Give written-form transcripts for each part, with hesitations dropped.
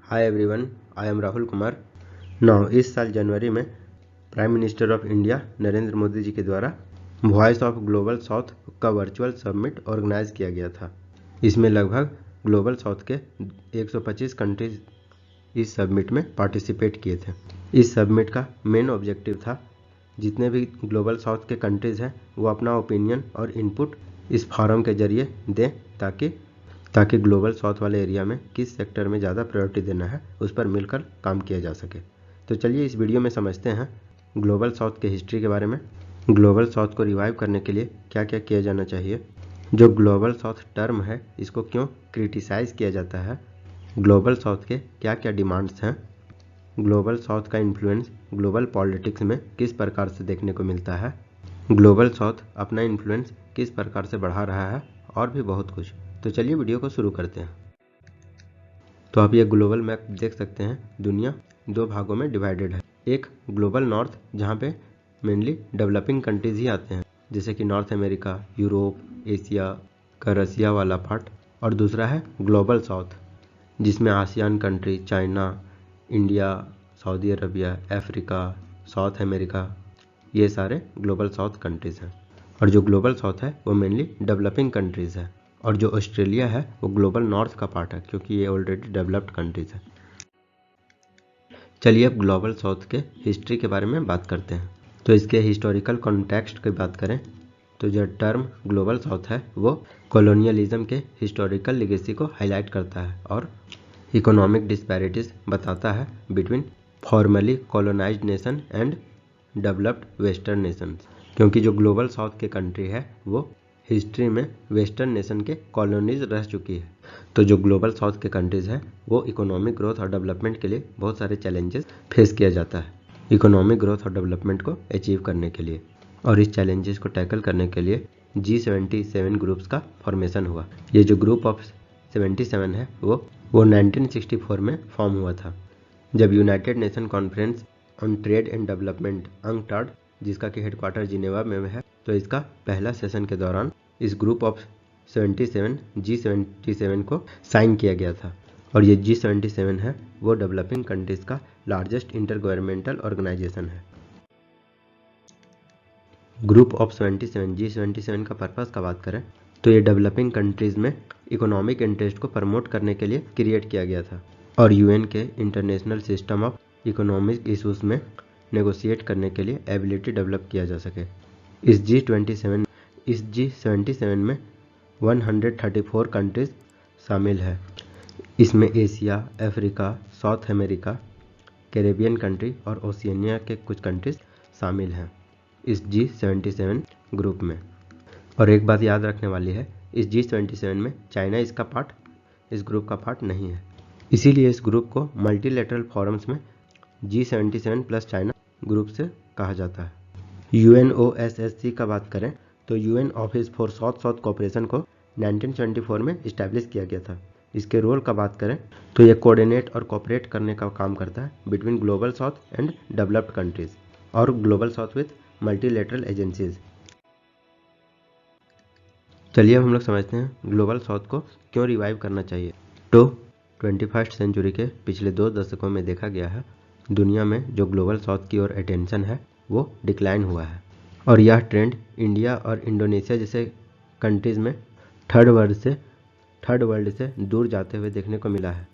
Hi everyone, I am Rahul Kumar. नौ इस साल जनवरी में prime minister of India Narendra Modi ji के द्वारा वॉइस ऑफ ग्लोबल साउथ का वर्चुअल समिट ऑर्गेनाइज किया गया था। इसमें लगभग ग्लोबल साउथ के 125 कंट्रीज इस समिट में पार्टिसिपेट किए थे। इस समिट का मेन ऑब्जेक्टिव था जितने भी ग्लोबल साउथ के कंट्रीज हैं वो अपना ओपिनियन और इनपुट इस फोरम के जरिए दें ताकि ग्लोबल साउथ वाले एरिया में किस सेक्टर में ज़्यादा प्रायोरिटी देना है उस पर मिलकर काम किया जा सके। तो चलिए इस वीडियो में समझते हैं ग्लोबल साउथ के हिस्ट्री के बारे में, ग्लोबल साउथ को रिवाइव करने के लिए क्या क्या किया जाना चाहिए, जो ग्लोबल साउथ टर्म है इसको क्यों क्रिटिसाइज़ किया जाता है, ग्लोबल साउथ के क्या क्या डिमांड्स हैं, ग्लोबल साउथ का इन्फ्लुएंस ग्लोबल पॉलिटिक्स में किस प्रकार से देखने को मिलता है, ग्लोबल साउथ अपना इन्फ्लुएंस किस प्रकार से बढ़ा रहा है और भी बहुत कुछ। तो चलिए वीडियो को शुरू करते हैं। तो आप ये ग्लोबल मैप देख सकते हैं। दुनिया दो भागों में डिवाइडेड है। एक ग्लोबल नॉर्थ जहाँ पे मेनली डेवलपिंग कंट्रीज ही आते हैं, जैसे कि नॉर्थ अमेरिका, यूरोप, एशिया का रसिया वाला पार्ट, और दूसरा है ग्लोबल साउथ जिसमें ASEAN country, China, India, Saudi Arabia, Africa, south America, ये सारे ग्लोबल साउथ कंट्रीज़ हैं। और जो ग्लोबल साउथ है वो मेनली डेवलपिंग कंट्रीज़ है, और जो ऑस्ट्रेलिया है वो ग्लोबल नॉर्थ का पार्ट है क्योंकि ये ऑलरेडी डेवलप्ड कंट्रीज है। चलिए अब ग्लोबल साउथ के हिस्ट्री के बारे में बात करते हैं। तो इसके हिस्टोरिकल कॉन्टेक्स्ट की बात करें तो जो टर्म ग्लोबल साउथ है वो कॉलोनियलिज्म के हिस्टोरिकल लेगेसी को हाईलाइट करता है और इकोनॉमिक डिस्पैरिटीज बताता है between formally colonised nation and developed western Nations, क्योंकि जो ग्लोबल साउथ के कंट्री है वो हिस्ट्री में वेस्टर्न नेशन के कॉलोनीज रह चुकी है। तो जो ग्लोबल साउथ के कंट्रीज़ हैं वो इकोनॉमिक ग्रोथ और डेवलपमेंट के लिए बहुत सारे चैलेंजेस फेस किया जाता है इकोनॉमिक ग्रोथ और डेवलपमेंट को अचीव करने के लिए। और इस चैलेंजेस को टैकल करने के लिए G77 ग्रुप्स का फॉर्मेशन हुआ। ये जो ग्रुप ऑफ 77 है वो 1964 में फॉर्म हुआ था, जब United nation conference on trade and development UNCTAD जिसका कि हेडक्वार्टर जिनेवा में है, तो इसका पहला सेशन के दौरान इस ग्रुप ऑफ 77 G77 को साइन किया गया था। और ये G77 है वो डेवलपिंग कंट्रीज का लार्जेस्ट इंटर ऑर्गेनाइजेशन है। ग्रुप ऑफ 77 G77 का पर्पस का बात करें तो ये डेवलपिंग कंट्रीज में इकोनॉमिक इंटरेस्ट को प्रमोट करने के लिए क्रिएट किया गया था और UN के international system of economic issues में नेगोशिएट करने के लिए एबिलिटी डेवलप किया जा सके। इस G77 में 134 कंट्रीज शामिल है। इसमें Asia, Africa, south America, Caribbean country और ओशिनिया के कुछ कंट्रीज शामिल हैं इस G77 ग्रुप में। और एक बात याद रखने वाली है, इस G77 में चाइना इस ग्रुप का पार्ट नहीं है, इसीलिए इस ग्रुप को मल्टीलेटरल फोरम्स में G77 प्लस चाइना ग्रुप से कहा जाता है। UNOSSC का बात करें तो UN office for south south cooperation को 1974 में इस्टेब्लिश किया गया था। इसके रोल का बात करें तो ये कोऑर्डिनेट और कोऑपरेट करने का काम करता है between global south and developed countries और global south with multilateral agencies. चलिए अब हम लोग समझते हैं ग्लोबल साउथ को क्यों रिवाइव करना चाहिए। तो 21st सेंचुरी के पिछले 2 दशकों में देखा गया है दुनिया में जो ग्लोबल साउथ की ओर अटेंशन है वो डिक्लाइन हुआ है, और यह ट्रेंड इंडिया और इंडोनेशिया जैसे कंट्रीज़ में थर्ड वर्ल्ड से दूर जाते हुए देखने को मिला है,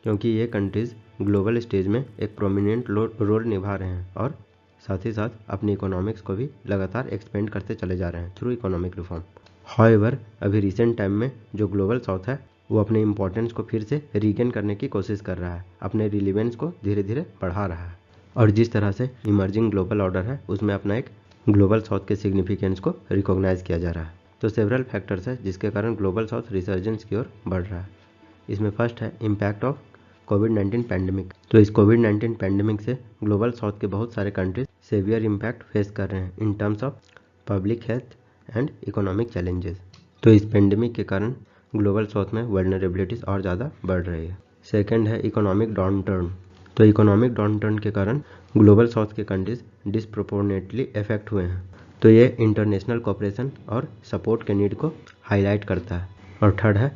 क्योंकि ये कंट्रीज़ ग्लोबल स्टेज में एक प्रोमिनेंट रोल निभा रहे हैं और साथ ही साथ अपनी इकोनॉमिक्स को भी लगातार एक्सपेंड करते चले जा रहे हैं थ्रू इकोनॉमिक रिफॉर्म। हाउएवर अभी रिसेंट टाइम में जो ग्लोबल साउथ है वो अपने इम्पोर्टेंस को फिर से रीगेन करने की कोशिश कर रहा है, अपने रिलीवेंस को धीरे धीरे बढ़ा रहा है, और जिस तरह से इमर्जिंग ग्लोबल ऑर्डर है उसमें अपना एक ग्लोबल साउथ के सिग्निफिकेंस को रिकॉग्नाइज किया जा रहा है। तो सेवरल फैक्टर्स है जिसके कारण ग्लोबल साउथ रिसर्जेंस की ओर बढ़ रहा है। इसमें फर्स्ट है इम्पैक्ट ऑफ कोविड-19 पैंडमिक। तो इस कोविड-19 पैंडमिक से ग्लोबल साउथ के बहुत सारे कंट्रीज सेवियर इम्पैक्ट फेस कर रहे हैं in terms of public health and economic challenges. तो इस पेंडेमिक के कारण ग्लोबल साउथ में वल्नरेबिलिटीज और ज़्यादा बढ़ रही है। सेकंड है इकोनॉमिक डाउनटर्न। तो इकोनॉमिक डाउनटर्न के कारण ग्लोबल साउथ के कंट्रीज डिस्प्रोपोर्शनेटली इफेक्ट हुए हैं। तो ये इंटरनेशनल कोऑपरेशन और सपोर्ट के नीड को हाईलाइट करता है। और थर्ड है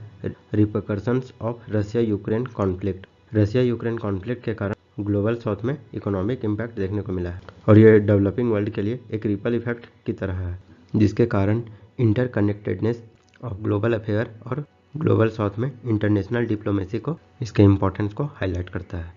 repercussions of Russia Ukraine conflict. Russia Ukraine conflict के कारण ग्लोबल साउथ में इकोनॉमिक इम्पैक्ट देखने को मिला है और ये डेवलपिंग वर्ल्ड के लिए एक रिपल इफेक्ट की तरह है, जिसके कारण इंटरकनेक्टेडनेस ऑफ ग्लोबल अफेयर और ग्लोबल साउथ में इंटरनेशनल डिप्लोमेसी को, इसके इम्पोर्टेंस को हाईलाइट करता है।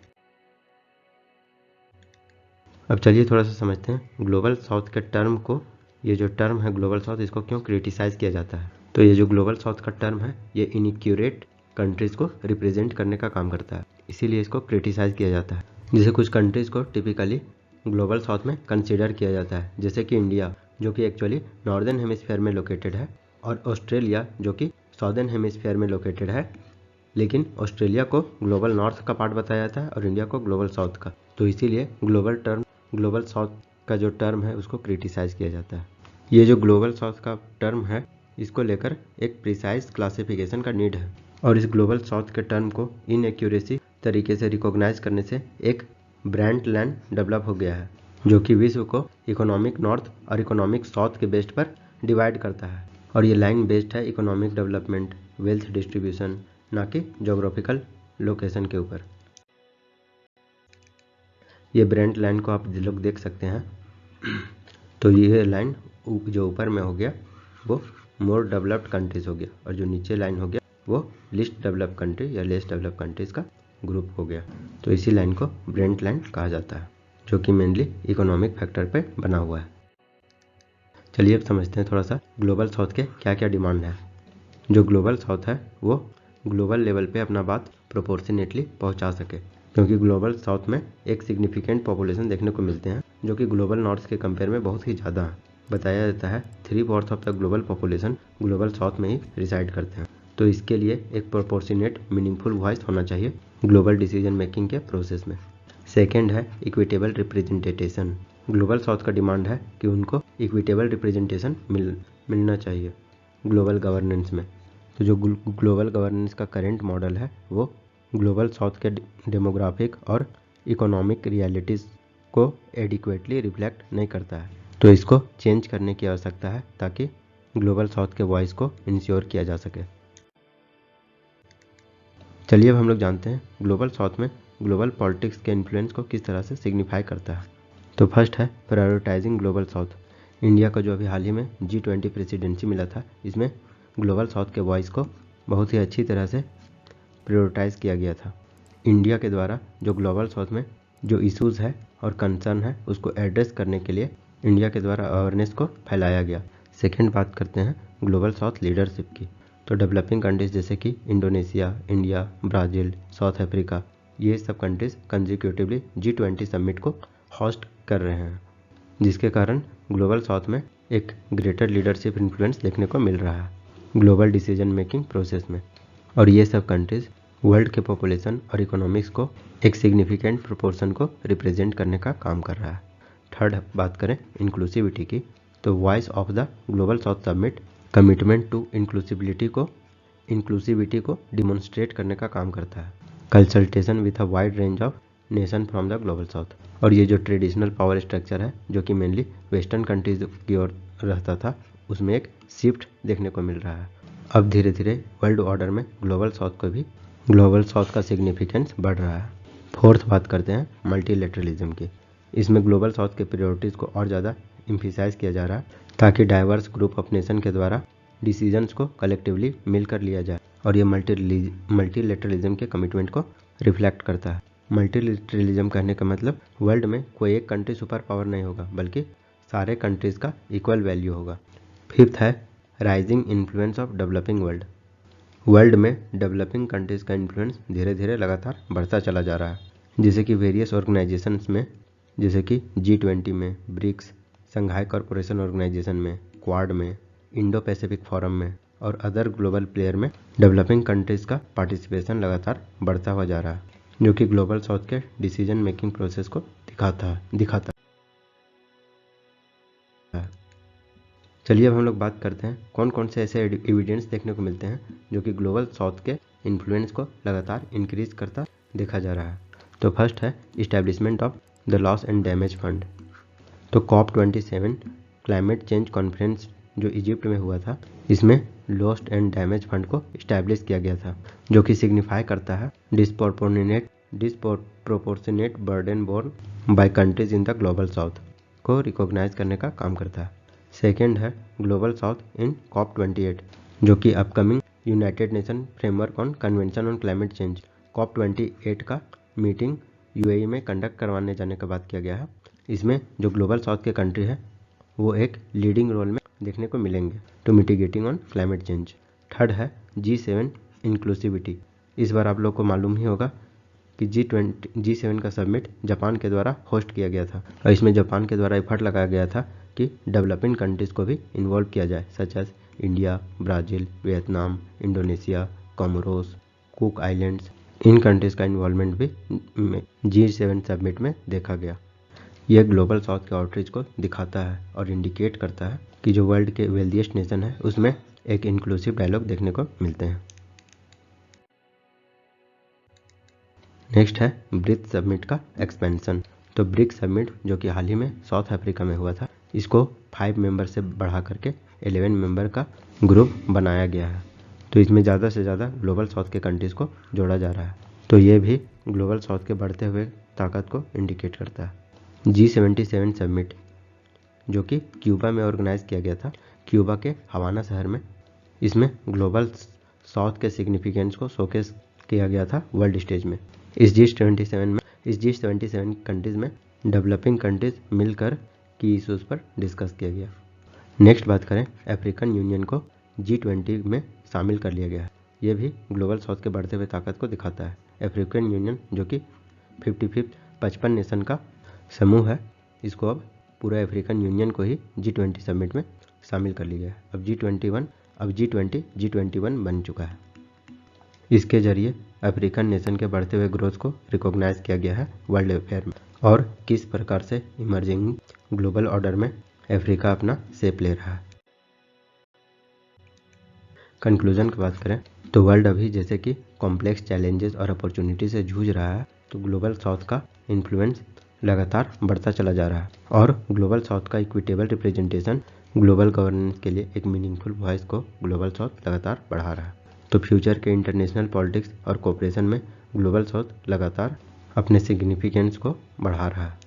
अब चलिए थोड़ा सा समझते हैं ग्लोबल साउथ के टर्म को। ये जो टर्म है ग्लोबल साउथ, इसको क्यों क्रिटिसाइज किया जाता है। तो ये जो ग्लोबल साउथ का टर्म है ये इनइक्यूरेट कंट्रीज को रिप्रेजेंट करने का काम करता है, इसीलिए इसको क्रिटिसाइज किया जाता है। जैसे कुछ कंट्रीज को टिपिकली ग्लोबल साउथ में कंसिडर किया जाता है, जैसे कि इंडिया जो कि एक्चुअली नॉर्दर्न हेमिस्फीयर में लोकेटेड है, और ऑस्ट्रेलिया जो कि साउदर्न हेमिस्फीयर में लोकेटेड है, लेकिन ऑस्ट्रेलिया को ग्लोबल नॉर्थ का पार्ट बताया जाता है और इंडिया को ग्लोबल साउथ का। तो इसीलिए ग्लोबल साउथ का जो टर्म है उसको क्रिटिसाइज किया जाता है। ये जो ग्लोबल साउथ का टर्म है इसको लेकर एक प्रिसाइज क्लासिफिकेशन का नीड है, और इस ग्लोबल साउथ के टर्म को इनएक्यूरेसी तरीके से रिकॉग्नाइज करने से एक ब्रांड लैंड डेवलप हो गया है, जो कि विश्व को इकोनॉमिक नॉर्थ और इकोनॉमिक साउथ के बेस्ड पर डिवाइड करता है। और ये लाइन बेस्ड है इकोनॉमिक डेवलपमेंट, वेल्थ डिस्ट्रीब्यूशन, ना कि ज्योग्राफिकल लोकेशन के ऊपर। ये ब्रांड लाइन को आप लोग देख सकते हैं। तो ये लाइन जो ऊपर में हो गया वो मोर डेवलप्ड कंट्रीज हो गया, और जो नीचे लाइन हो गया वो लिस्ट डेवलप कंट्री या लेस डेवलप कंट्रीज का ग्रुप हो गया। तो इसी लाइन को ब्रांड लाइन कहा जाता है, जो कि मेनली इकोनॉमिक फैक्टर पे बना हुआ है। चलिए अब समझते हैं थोड़ा सा ग्लोबल साउथ के क्या क्या डिमांड है। जो ग्लोबल साउथ है वो ग्लोबल लेवल पे अपना बात प्रोपोर्शनेटली पहुंचा सके, क्योंकि ग्लोबल साउथ में एक सिग्निफिकेंट पॉपुलेशन देखने को मिलते हैं जो कि ग्लोबल नॉर्थ के कंपेयर में बहुत ही ज़्यादा है। बताया जाता है 3/4 of the global population global south में ही रिसाइड करते हैं। तो इसके लिए एक प्रोपोर्शनेट मीनिंगफुल वॉइस होना चाहिए ग्लोबल डिसीजन मेकिंग के प्रोसेस में। सेकेंड है इक्विटेबल रिप्रेजेंटेशन। ग्लोबल साउथ का डिमांड है कि उनको इक्विटेबल रिप्रेजेंटेशन मिलना चाहिए ग्लोबल गवर्नेंस में। तो जो ग्लोबल गवर्नेंस का करेंट मॉडल है वो ग्लोबल साउथ के डेमोग्राफिक और इकोनॉमिक रियलिटीज़ को एडिक्वेटली रिफ्लेक्ट नहीं करता है। तो इसको चेंज करने की आवश्यकता है ताकि ग्लोबल साउथ के वॉइस को इंश्योर किया जा सके। चलिए अब हम लोग जानते हैं ग्लोबल साउथ में ग्लोबल पॉलिटिक्स के इन्फ्लुएंस को किस तरह से सिग्निफाई करता है। तो फर्स्ट है प्रायोरिटाइजिंग ग्लोबल साउथ। इंडिया को जो अभी हाल ही में G20 प्रेसिडेंसी मिला था, इसमें ग्लोबल साउथ के वॉइस को बहुत ही अच्छी तरह से प्रायोरिटाइज किया गया था। इंडिया के द्वारा जो ग्लोबल साउथ में जो इश्यूज़ है और कंसर्न है उसको एड्रेस करने के लिए इंडिया के द्वारा अवेयरनेस को फैलाया गया। सेकेंड बात करते हैं ग्लोबल साउथ लीडरशिप की। तो डेवलपिंग कंट्रीज जैसे कि Indonesia, India, Brazil, south Africa, ये सब कंट्रीज कंजिक्यूटिवली G20 समिट को होस्ट कर रहे हैं, जिसके कारण ग्लोबल साउथ में एक ग्रेटर लीडरशिप इन्फ्लुएंस देखने को मिल रहा है ग्लोबल डिसीजन मेकिंग प्रोसेस में। और ये सब कंट्रीज वर्ल्ड के पॉपुलेशन और इकोनॉमिक्स को एक सिग्निफिकेंट प्रोपोर्शन को रिप्रेजेंट करने का काम कर रहा है। थर्ड बात करें इंक्लूसिविटी की, तो voice of the global south summit commitment to inclusivity को डिमॉन्स्ट्रेट करने का काम करता है। Consultation with a wide range of nation from the global south. और ये जो ट्रेडिशनल पावर स्ट्रक्चर है जो कि मेनली वेस्टर्न कंट्रीज की ओर रहता था, उसमें एक शिफ्ट देखने को मिल रहा है। अब धीरे धीरे वर्ल्ड ऑर्डर में ग्लोबल साउथ का सिग्निफिकेंस बढ़ रहा है। फोर्थ बात करते हैं मल्टीलेटरलिज्म की। इसमें ग्लोबल साउथ के प्रायोरिटीज़ को और ज़्यादा एम्फिसाइज किया जा रहा है ताकि डाइवर्स ग्रुप ऑफ नेशन के द्वारा डिसीजंस को कलेक्टिवली मिलकर लिया जाए, और ये मल्टीलेटरलिज्म के कमिटमेंट को रिफ्लेक्ट करता है। मल्टीलेटरलिज्म कहने का मतलब वर्ल्ड में कोई एक कंट्री सुपर पावर नहीं होगा, बल्कि सारे कंट्रीज़ का इक्वल वैल्यू होगा। फिफ्थ है rising influence of developing world में डेवलपिंग कंट्रीज़ का इन्फ्लुएंस धीरे धीरे लगातार बढ़ता चला जा रहा है, जैसे कि वेरियस ऑर्गेनाइजेशंस में, जैसे कि G20 में, ब्रिक्स, संघाई कॉरपोरेशन ऑर्गेनाइजेशन में, क्वाड में, इंडो पैसिफिक फोरम में और अदर ग्लोबल प्लेयर में डेवलपिंग कंट्रीज़ का पार्टिसिपेशन लगातार बढ़ता हुआ जा रहा है, जो कि ग्लोबल साउथ के डिसीजन मेकिंग प्रोसेस को दिखाता है। चलिए अब हम लोग बात करते हैं कौन कौन से ऐसे एविडेंस देखने को मिलते हैं जो कि ग्लोबल साउथ के इन्फ्लुएंस को लगातार इंक्रीज करता देखा जा रहा है। तो फर्स्ट है establishment of the loss and damage fund. तो COP27 क्लाइमेट चेंज कॉन्फ्रेंस जो इजिप्ट में हुआ था, इसमें लॉस्ट एंड डैमेज फंड को इस्टेब्लिश किया गया था, जो कि सिग्निफाई करता है disproportionate disproportionate burden borne by countries in the global south को रिकॉग्नाइज करने का काम करता है। सेकेंड है ग्लोबल साउथ इन COP28 जो कि upcoming United nation framework on convention on climate change COP28 का मीटिंग UAE में कंडक्ट करवाने जाने का बात किया गया है। इसमें जो ग्लोबल साउथ के कंट्री है वो एक लीडिंग रोल में देखने को मिलेंगे to mitigating on climate change. Third है G7 इंक्लूसिविटी। इस बार आप लोग को मालूम ही होगा कि G7 का समिट जापान के द्वारा होस्ट किया गया था और इसमें जापान के द्वारा एफर्ट लगाया गया था कि डेवलपिंग कंट्रीज़ को भी इन्वॉल्व किया जाए, such as India, Brazil, Vietnam, Indonesia, Comoros, Cook Islands. इन कंट्रीज़ का इन्वॉल्वमेंट भी G7 समिट में देखा गया। यह ग्लोबल साउथ के आउटरीच को दिखाता है और इंडिकेट करता है कि जो वर्ल्ड के वेल्दिएस्ट नेशन है उसमें एक इंक्लूसिव डायलॉग देखने को मिलते हैं। नेक्स्ट है ब्रिक्स समिट का एक्सपेंशन। तो ब्रिक्स समिट जो कि हाल ही में साउथ अफ्रीका में हुआ था, इसको 5 मेंबर से बढ़ा करके 11 मेंबर का ग्रुप बनाया गया है। तो इसमें ज़्यादा से ज़्यादा ग्लोबल साउथ के कंट्रीज़ को जोड़ा जा रहा है। तो ये भी ग्लोबल साउथ के बढ़ते हुए ताकत को इंडिकेट करता है। G77 समिट जो कि क्यूबा में ऑर्गेनाइज किया गया था, क्यूबा के हवाना शहर में। इसमें ग्लोबल साउथ के सिग्निफिकेंस को शोकेस किया गया था वर्ल्ड स्टेज में। इस G77 कंट्रीज़ में डेवलपिंग कंट्रीज़ मिलकर की इश्यूज़ पर डिस्कस किया गया। नेक्स्ट बात करें, अफ्रीकन यूनियन को G20 में शामिल कर लिया गया है। ये भी ग्लोबल साउथ के बढ़ते हुए ताकत को दिखाता है। अफ्रीकन यूनियन जो कि 55 नेशन का समूह है, इसको अब पूरे अफ्रीकन यूनियन को ही G20 समिट में शामिल कर लिया गया है। अब G20 बन चुका है। इसके जरिए अफ्रीकन नेशन के बढ़ते हुए ग्रोथ को रिकॉग्नाइज किया गया है वर्ल्ड अफेयर में और किस प्रकार से इमर्जिंग ग्लोबल ऑर्डर में अफ्रीका अपना शेप ले रहा है। कंक्लूजन की बात करें तो वर्ल्ड अभी जैसे कि कॉम्प्लेक्स चैलेंजेस और अपॉर्चुनिटी से जूझ रहा है, तो ग्लोबल साउथ का इन्फ्लुएंस लगातार बढ़ता चला जा रहा है और ग्लोबल साउथ का इक्विटेबल रिप्रेजेंटेशन ग्लोबल गवर्नेंस के लिए एक मीनिंगफुल वॉइस को ग्लोबल साउथ लगातार बढ़ा रहा है। तो फ्यूचर के इंटरनेशनल पॉलिटिक्स और कोऑपरेशन में ग्लोबल साउथ लगातार अपने सिग्निफिकेंस को बढ़ा रहा है।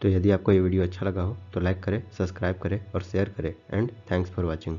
तो यदि आपको ये वीडियो अच्छा लगा हो तो लाइक करें, सब्सक्राइब करें और शेयर करें। And thanks for watching.